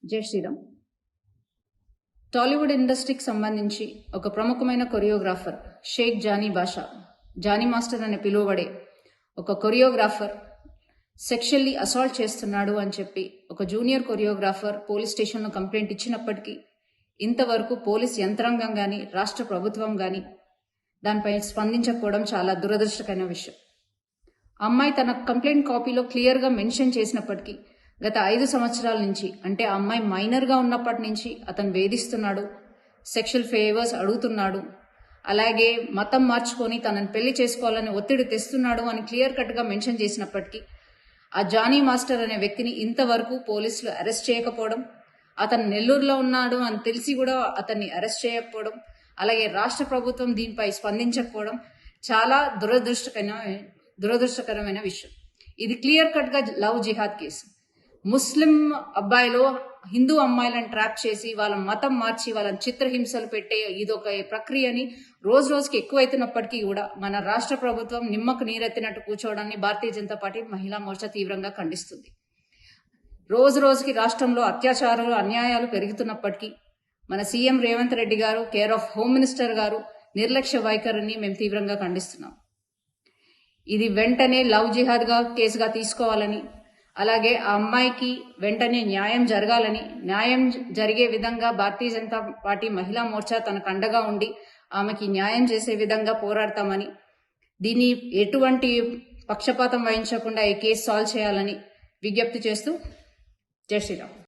జై శ్రీరామ్. టాలీవుడ్ ఇండస్ట్రీకి సంబంధించి ఒక ప్రముఖమైన కొరియోగ్రాఫర్ షేక్ జానీ బాషా, జానీ మాస్టర్ అని పిలువబడే ఒక కొరియోగ్రాఫర్ సెక్షువల్లీ అసాల్ట్ చేస్తున్నాడు అని చెప్పి ఒక జూనియర్ కొరియోగ్రాఫర్ పోలీస్ స్టేషన్లో కంప్లైంట్ ఇచ్చినప్పటికీ ఇంతవరకు పోలీస్ యంత్రాంగం కానీ రాష్ట్ర ప్రభుత్వం కానీ దానిపై స్పందించకపోవడం చాలా దురదృష్టకరమైన విషయం. అమ్మాయి తన కంప్లైంట్ కాపీలో క్లియర్గా మెన్షన్ చేసినప్పటికీ గత 5 సంవత్సరాల నుంచి, అంటే ఆ అమ్మాయి మైనర్గా ఉన్నప్పటి నుంచి అతను వేధిస్తున్నాడు, సెక్షువల్ ఫేవర్స్ అడుగుతున్నాడు, అలాగే మతం మార్చుకొని తనని పెళ్లి చేసుకోవాలని ఒత్తిడి తెస్తున్నాడు అని క్లియర్ కట్గా మెన్షన్ చేసినప్పటికీ ఆ జానీ మాస్టర్ అనే వ్యక్తిని ఇంతవరకు పోలీసులు అరెస్ట్ చేయకపోవడం, అతను నెల్లూరులో ఉన్నాడు అని తెలిసి కూడా అతన్ని అరెస్ట్ చేయకపోవడం, అలాగే రాష్ట్ర ప్రభుత్వం దీనిపై స్పందించకపోవడం చాలా దురదృష్టకరమైన విషయం. ఇది క్లియర్ కట్గా లవ్ జిహాద్ కేసు. ముస్లిం అబ్బాయిలు హిందూ అమ్మాయిలను ట్రాప్ చేసి వాళ్ళ మతం మార్చి వాళ్ళని చిత్రహింసలు పెట్టే ఇదొక ప్రక్రియని రోజు రోజుకి ఎక్కువైతున్నప్పటికీ కూడా మన రాష్ట్ర ప్రభుత్వం నిమ్మకు నీరెత్తినట్టు కూర్చోవడాన్ని భారతీయ జనతా పార్టీ మహిళా మోర్చా తీవ్రంగా ఖండిస్తుంది. రోజు రోజుకి రాష్ట్రంలో అత్యాచారాలు అన్యాయాలు పెరుగుతున్నప్పటికీ మన సీఎం రేవంత్ రెడ్డి గారు, కేర్ ఆఫ్ హోమ్ మినిస్టర్ గారు నిర్లక్ష్య వైఖరిని మేము తీవ్రంగా ఖండిస్తున్నాం. ఇది వెంటనే లవ్ జిహాద్గా కేసుగా తీసుకోవాలని, అలాగే ఆ అమ్మాయికి వెంటనే న్యాయం జరగాలని, న్యాయం జరిగే విధంగా భారతీయ జనతా పార్టీ మహిళా మోర్చా తనకు అండగా ఉండి ఆమెకి న్యాయం చేసే విధంగా పోరాడతామని, దీన్ని ఎటువంటి పక్షపాతం వహించకుండా ఈ కేసు సాల్వ్ చేయాలని విజ్ఞప్తి చేస్తూ జై శ్రీరామ్.